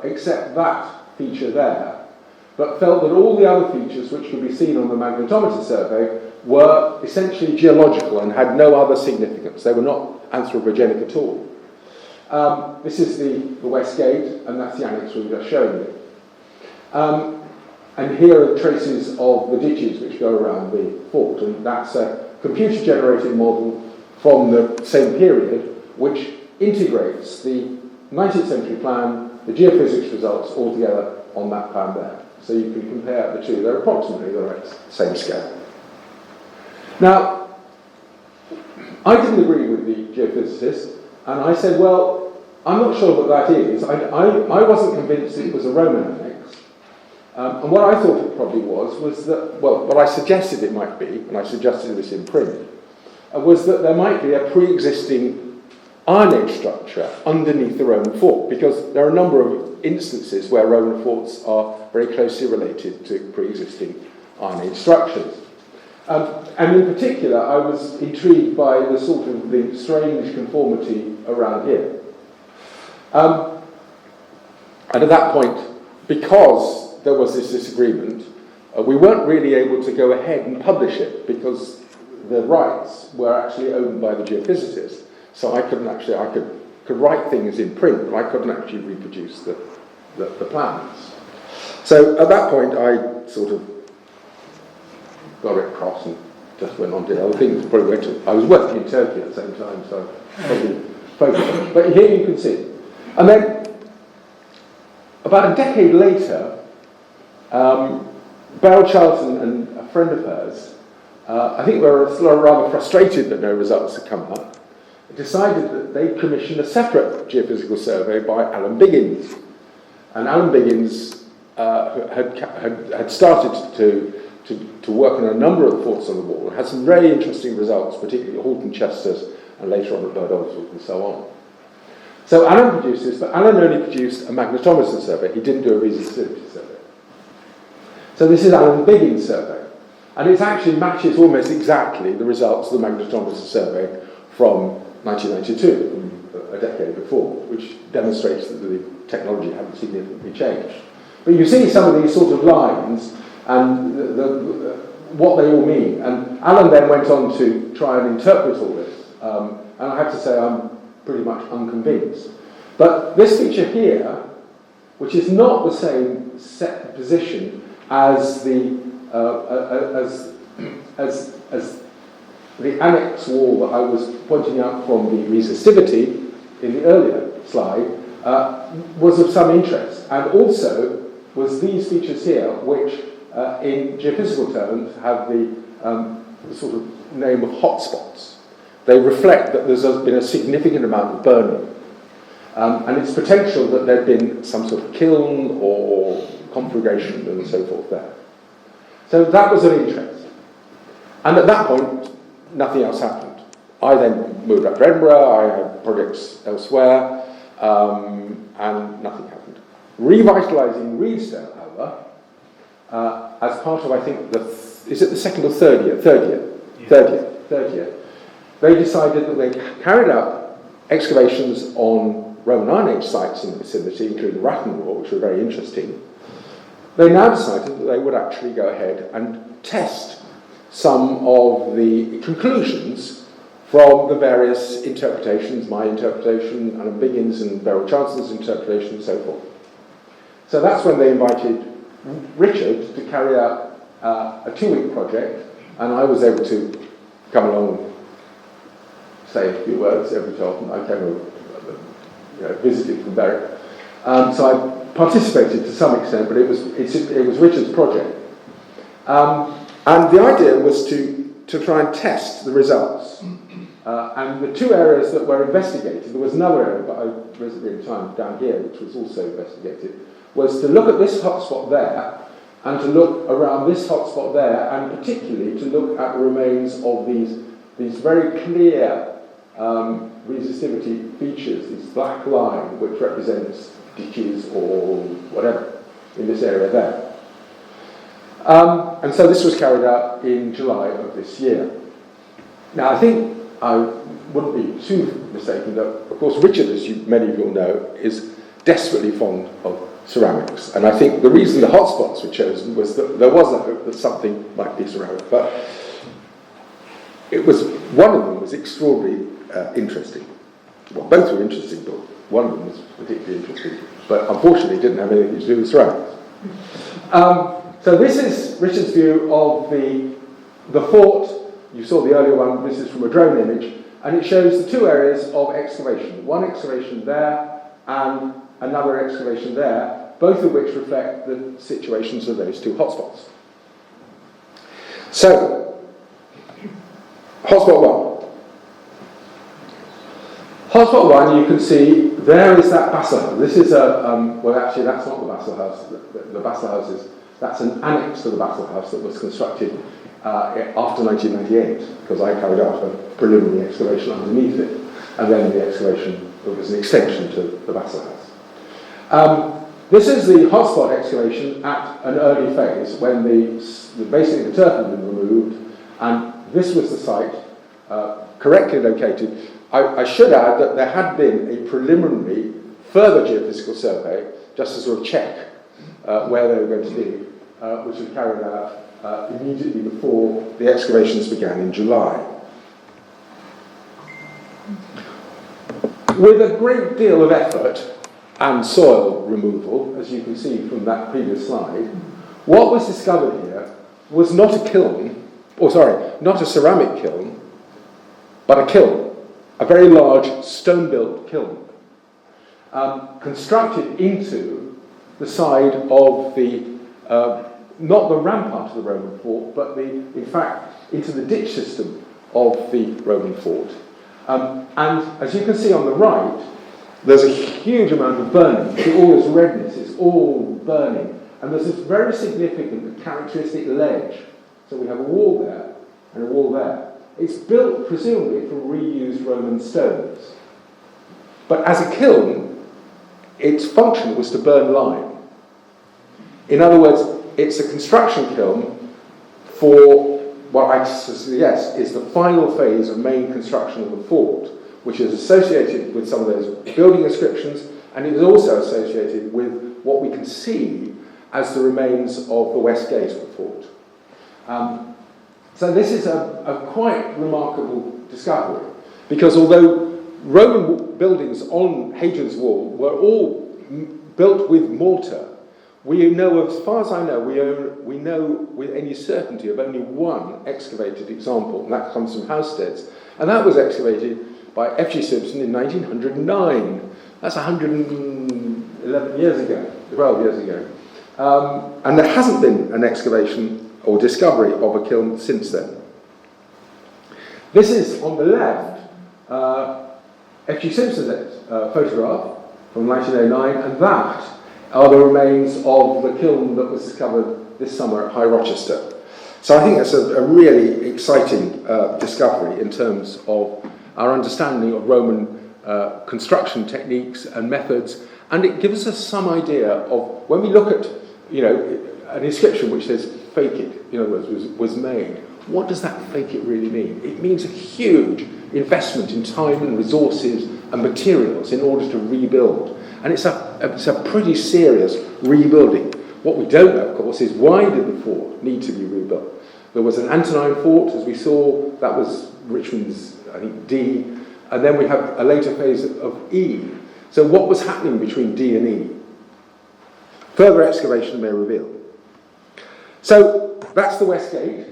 accept that feature there, but felt that all the other features which could be seen on the magnetometer survey were essentially geological and had no other significance. They were not anthropogenic at all. This is the West Gate, and that's the annex we were just showing you. And here are traces of the ditches which go around the fort, and that's a computer-generated model from the same period, which integrates the 19th century plan, the geophysics results all together on that plan there. So you can compare the two. They're approximately the same scale. Now, I didn't agree with the geophysicist, and I said, well, I'm not sure what that is. I wasn't convinced it was a Roman annex. And what I thought it probably was that, well, what I suggested it might be, and I suggested this in print, was that there might be a pre-existing Iron Age structure underneath the Roman fort, because there are a number of instances where Roman forts are very closely related to pre-existing Iron Age structures. And in particular, I was intrigued by the strange conformity around here. And at that point, because there was this disagreement, we weren't really able to go ahead and publish it because the rights were actually owned by the geophysicist. So I could write things in print, but I couldn't actually reproduce the plans. So at that point, I sort of got it across and just went on to other things. I was working in Turkey at the same time, so I probably focused on it. But here you can see. And then, about a decade later, Beryl Charlton and a friend of hers, I think they were rather frustrated that no results had come up, decided that they'd commission a separate geophysical survey by Alan Biggins. And Alan Biggins had started to work on a number of the forts on the wall, had some very interesting results, particularly at Halton Chesters and later on at Bird Oswald and so on. So Alan produced this, but Alan only produced a magnetometer survey. He didn't do a resistivity survey. So this is Alan Biggins' survey. And it actually matches almost exactly the results of the magnetometer survey from 1992, from a decade before, which demonstrates that the technology hadn't significantly changed. But you see some of these sort of lines and what they all mean. And Alan then went on to try and interpret all this. And I have to say I'm pretty much unconvinced. But this feature here, which is not the same set position as the annex wall that I was pointing out from the resistivity in the earlier slide, was of some interest, and also was these features here, which in geophysical terms have the sort of name of hotspots. They reflect that there's been a significant amount of burning, and it's potential that there'd been some sort of kiln or conflagration and so forth there. So that was of interest. And at that point, nothing else happened. I then moved up to Edinburgh, I had projects elsewhere, and nothing happened. Revitalising Redesdale, however, as part of, I think, is it the second or third year? Third year. They decided that they carried out excavations on Roman Iron Age sites in the vicinity, including Rathenrohr, which were very interesting. they now decided that they would actually go ahead and test some of the conclusions from the various interpretations, my interpretation, and Biggins and Beryl Chancellor's interpretation, and so forth. So that's when they invited Richard to carry out a 2-week project, and I was able to come along and say a few words every so often. I came and visited from Berwick. So I participated to some extent, but it was Richard's project. And the idea was to try and test the results. And the 2 areas that were investigated, there was another area, but I reserved time down here, which was also investigated, was to look at this hotspot there, and to look around this hotspot there, and particularly to look at the remains of these very clear resistivity features, this black line, which represents ditches or whatever in this area there. And so this was carried out in July of this year. Now, I think I wouldn't be too mistaken that, of course, Richard, as many of you will know, is desperately fond of ceramics. And I think the reason the hotspots were chosen was that there was a hope that something might be ceramic. But one of them was extraordinarily interesting. Well, both were interesting, but one of them was particularly interesting. But unfortunately, it didn't have anything to do with ceramics. So this is Richard's view of the fort. You saw the earlier one. This is from a drone image, and it shows the 2 areas of excavation. One excavation there and another excavation there, both of which reflect the situations of those 2 hotspots. So, hotspot 1. Hotspot 1, you can see there is that Basel house. This is well, actually, that's not the Basel house. The Basel house that's an annex to the Basel house that was constructed after 1998, because I carried out a preliminary excavation underneath it, and then the excavation was an extension to the Basel house. This is the hotspot excavation at an early phase, when basically the turf had been removed, and this was the site, correctly located. I should add that there had been a preliminary further geophysical survey, just as a sort of check where they were going to be, which was carried out immediately before the excavations began in July. With a great deal of effort and soil removal, as you can see from that previous slide, what was discovered here was not a kiln, not a ceramic kiln, but a kiln, a very large stone-built kiln, constructed into the side of not the rampart of the Roman fort, but in fact, into the ditch system of the Roman fort. And as you can see on the right, there's a huge amount of burning. See all this redness, it's all burning. And there's this very significant characteristic ledge. So we have a wall there and a wall there. It's built presumably from reused Roman stones. But as a kiln, its function was to burn lime. In other words, it's a construction kiln for what I suggest is the final phase of main construction of the fort, which is associated with some of those building inscriptions, and it is also associated with what we can see as the remains of the west gate of the fort. So this is a quite remarkable discovery, because although Roman buildings on Hadrian's Wall were all built with mortar, we know, as far as I know, we know with any certainty of only one excavated example, and that comes from Housesteads, and that was excavated by F.G. Simpson in 1909. That's 111 years ago, 12 years ago. And there hasn't been an excavation or discovery of a kiln since then. This is, on the left, F.G. Simpson's photograph from 1909, and that are the remains of the kiln that was discovered this summer at High Rochester. So I think that's a really exciting discovery in terms of our understanding of Roman construction techniques and methods, and it gives us some idea of, when we look at, an inscription which says "fake it," in other words, was made. What does that "fake it" really mean? It means a huge investment in time and resources and materials in order to rebuild. And it's a pretty serious rebuilding. What we don't know, of course, is why did the fort need to be rebuilt? There was an Antonine fort, as we saw, that was Richmond's, I think, D, and then we have a later phase of E. So what was happening between D and E? Further excavation may reveal. So that's the West Gate,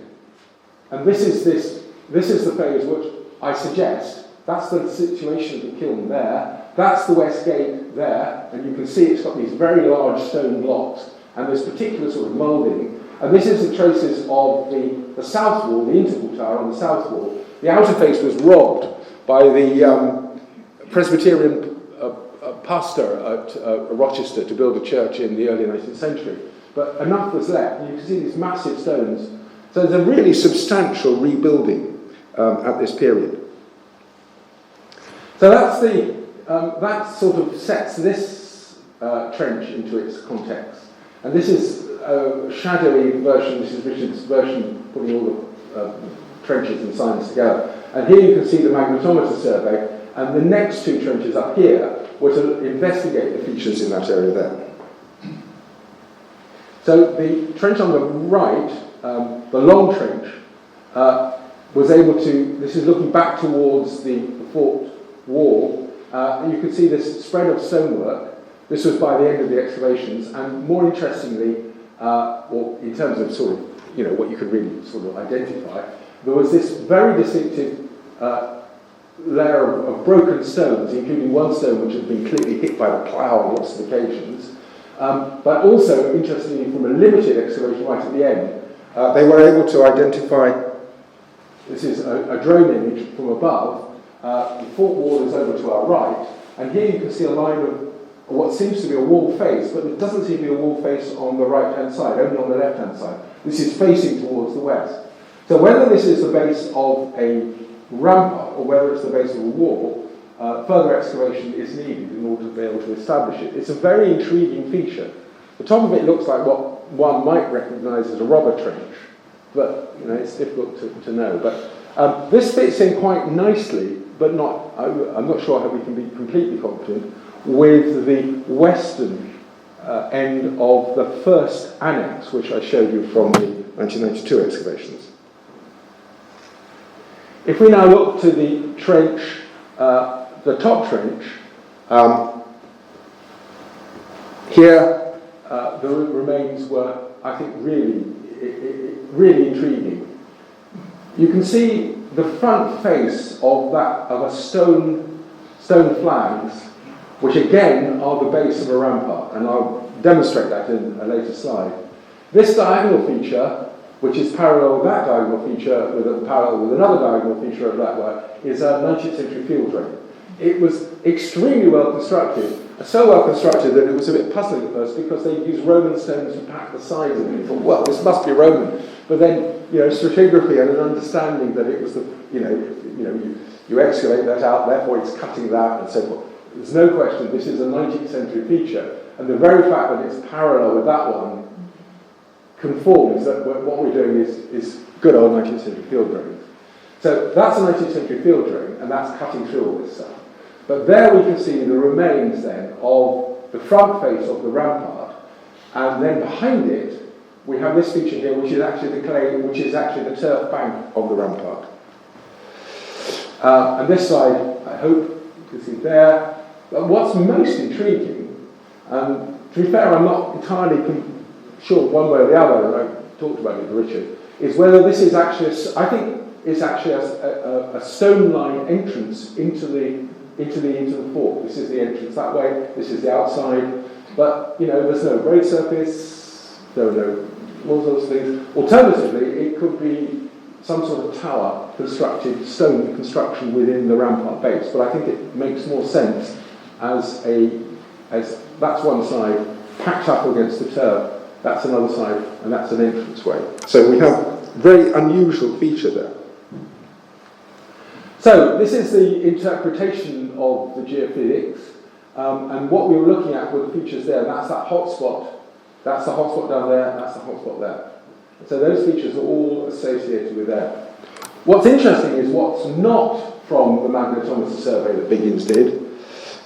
and this is the phase which I suggest. That's the situation of the kiln there. That's the West Gate there, and you can see it's got these very large stone blocks and this particular sort of moulding. And this is the traces of the south wall, the interval tower on the south wall. The outer face was robbed by the Presbyterian pastor at Rochester to build a church in the early 19th century. But enough was left. You can see these massive stones. So there's a really substantial rebuilding at this period. So that's that sort of sets this trench into its context. And this is a shadowy version. This is Richard's version, putting all the trenches and signs together. And here you can see the magnetometer survey. And the next two trenches up here were to investigate the features in that area there. So the trench on the right, the long trench, was able to, this is looking back towards the fort wall, and you can see this spread of stonework. This was by the end of the excavations, and more interestingly, or in terms of sort of, you know, what you could really sort of identify, there was this very distinctive layer of broken stones, including one stone which had been clearly hit by the plough on lots of occasions. But also, interestingly, from a limited excavation right at the end, they were able to identify, this is a drone image from above, the fort wall is over to our right, and here you can see a line of what seems to be a wall face, but it doesn't seem to be a wall face on the right-hand side, only on the left-hand side. This is facing towards the west. So whether this is the base of a rampart or whether it's the base of a wall, further excavation is needed in order to be able to establish it. It's a very intriguing feature. The top of it looks like what one might recognise as a robber trench, but you know, it's difficult to know. But this fits in quite nicely, but not. I'm not sure how we can be completely confident with the western end of the first annex, which I showed you from the 1992 excavations. If we now look to the trench, the top trench, here the remains were, I think, really intriguing. You can see the front face of a stone flags, which again are the base of a rampart, and I'll demonstrate that in a later slide. This diagonal feature, which is parallel with that diagonal feature, parallel with another diagonal feature of that work, is a 19th century field drain. It was extremely well constructed, so well constructed that it was a bit puzzling at first because they used Roman stones to pack the sides of it. You thought, well, this must be Roman. But then, you know, stratigraphy and an understanding that it was you excavate that out, therefore it's cutting that and so forth. There's no question this is a 19th century feature, and the very fact that it's parallel with that one conforms that what we're doing is good old 19th century field drains. So that's a 19th century field drain, and that's cutting through all this stuff. But there we can see the remains then of the front face of the rampart, and then behind it we have this feature here, which is actually the clay, which is actually the turf bank of the rampart. And this side, I hope you can see there. But what's most intriguing, and to be fair, I'm not entirely sure one way or the other, and I talked about it with Richard, is whether this is actually, I think it's actually a stone line entrance into the fort. This is the entrance that way, this is the outside, but you know, there's no grade surface, there are no all sorts of things. Alternatively, it could be some sort of tower constructed, stone construction within the rampart base, but I think it makes more sense as that's one side packed up against the turf, that's another side, and that's an entranceway. So we have a very unusual feature there. So this is the interpretation of the geophysics, and what we were looking at were the features there. That's that hotspot. That's the hotspot down there. That's the hotspot there. So those features are all associated with there. What's interesting is what's not from the magnetometer survey that Biggins did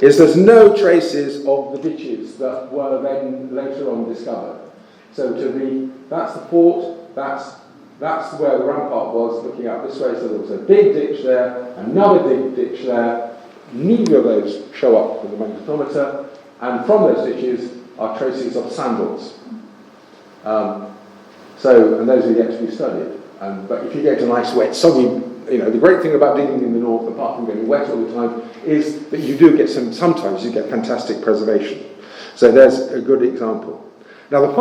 is there's no traces of the ditches that were then later on discovered. So that's the fort, that's where the rampart was, looking out this way. So there was a big ditch there, another big ditch there. Neither of those show up with the magnetometer, and from those ditches are traces of sandals. And those are yet to be studied. But if you get a nice wet, soggy, the great thing about digging in the north, apart from getting wet all the time, is that you do get sometimes you get fantastic preservation. So there's a good example. Now the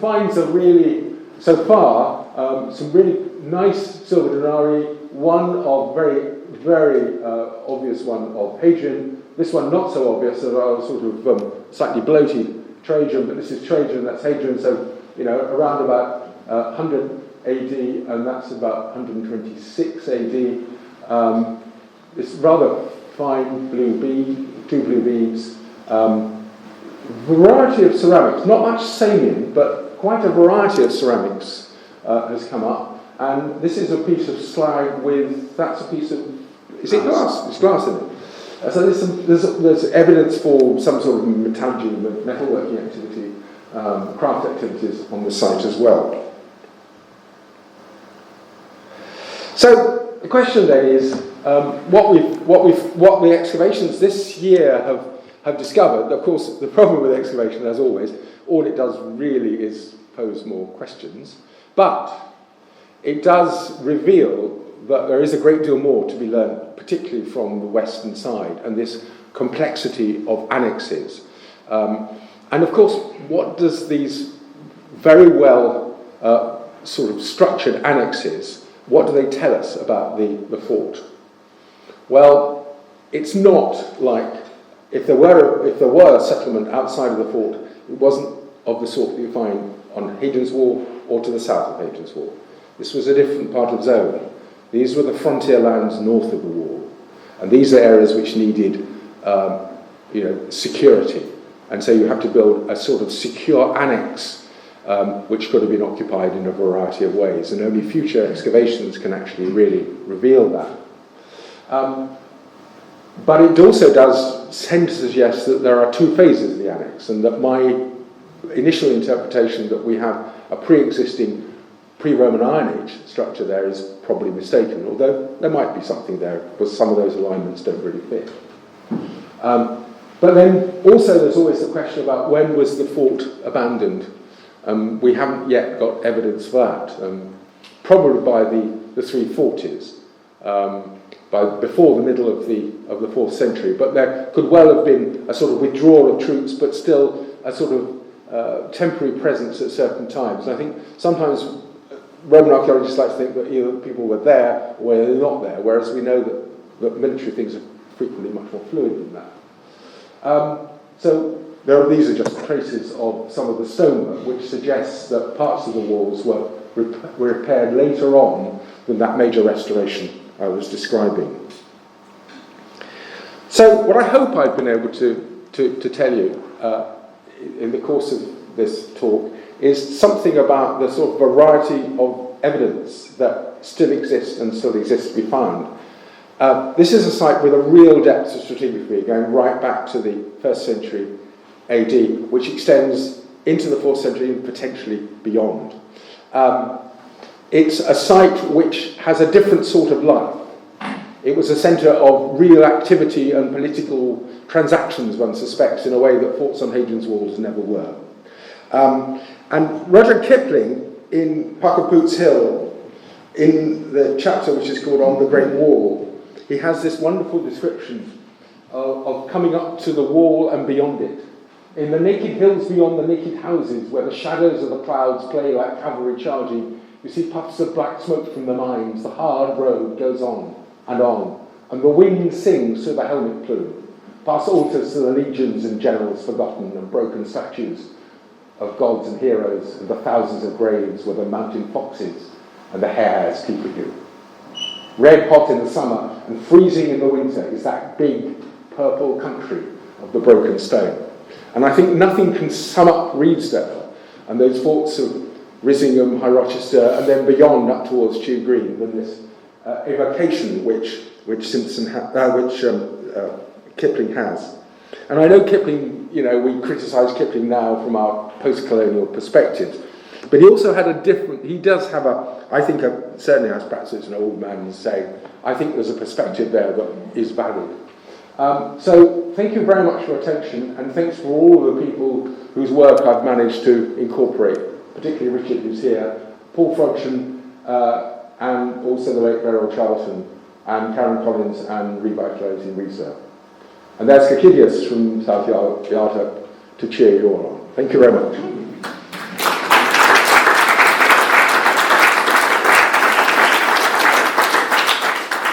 finds are really, so far, some really nice silver denarii, one of very, very obvious one of Hadrian, this one not so obvious, as I was sort of slightly bloated Trajan, but this is Trajan, that's Hadrian, so around about 100 AD, and that's about 126 AD. It's rather fine blue bead, two blue beads. Variety of ceramics, not much saming, but quite a variety of ceramics has come up. And this is a piece of slag that's a piece of, is it glass? It's glass in it. So there's evidence for some sort of metallurgy, metalworking activity, craft activities on the site as well. So the question then is, what the excavations this year have discovered. Of course, the problem with excavation, as always, all it does really is pose more questions, but it does reveal that there is a great deal more to be learned, particularly from the western side, and this complexity of annexes. And of course, what does these very well sort of structured annexes, what do they tell us about the fort? Well, it's not like if there were a settlement outside of the fort, it wasn't of the sort that you find on Hadrian's Wall or to the south of Hadrian's Wall. This was a different part of zone. These were the frontier lands north of the wall, and these are areas which needed, security. And so you have to build a sort of secure annex, which could have been occupied in a variety of ways, and only future excavations can actually really reveal that. But it also does tend to suggest that there are two phases of the annex, and that my initial interpretation that we have a pre-existing pre-Roman Iron Age structure there is probably mistaken, although there might be something there, because some of those alignments don't really fit. But then also there's always the question about when was the fort abandoned. We haven't yet got evidence for that, probably by the 340s. Before the middle of the 4th century, but there could well have been a sort of withdrawal of troops, but still a sort of temporary presence at certain times. And I think sometimes Roman archaeologists like to think that either people were there or they're not there, whereas we know that military things are frequently much more fluid than that. So these are just traces of some of the stonework, which suggests that parts of the walls were repaired later on than that major restoration I was describing. So what I hope I've been able to tell you in the course of this talk is something about the sort of variety of evidence that still exists and still exists to be found. This is a site with a real depth of stratigraphy going right back to the 1st century AD, which extends into the 4th century and potentially beyond. It's a site which has a different sort of life. It was a centre of real activity and political transactions, one suspects, in a way that forts on Hadrian's Walls never were. And Rudyard Kipling, in Parker Boots Hill, in the chapter which is called On the Great Wall, he has this wonderful description of coming up to the wall and beyond it. In the naked hills beyond the naked houses, where the shadows of the clouds play like cavalry charging, you see puffs of black smoke from the mines. The hard road goes on, and the wind sings through the helmet plume, past altars to the legions and generals forgotten, and broken statues of gods and heroes, and the thousands of graves where the mountain foxes and the hares peep at you. Red hot in the summer and freezing in the winter is that big purple country of the broken stone. And I think nothing can sum up Redesdale and those forts of Risingham, High Rochester, and then beyond up towards Chew Green than this evocation which Kipling has. And I know Kipling, we criticise Kipling now from our post-colonial perspectives, but he also had he does have certainly as perhaps it's an old man saying, I think there's a perspective there that is valid. So thank you very much for your attention, and thanks for all the people whose work I've managed to incorporate, particularly Richard, who's here, Paul Frogson, and also the late Beryl Charlton, and Karen Collins, and Revitalising Research. And there's Coquetdale from South Yard to cheer you all on. Thank you very much.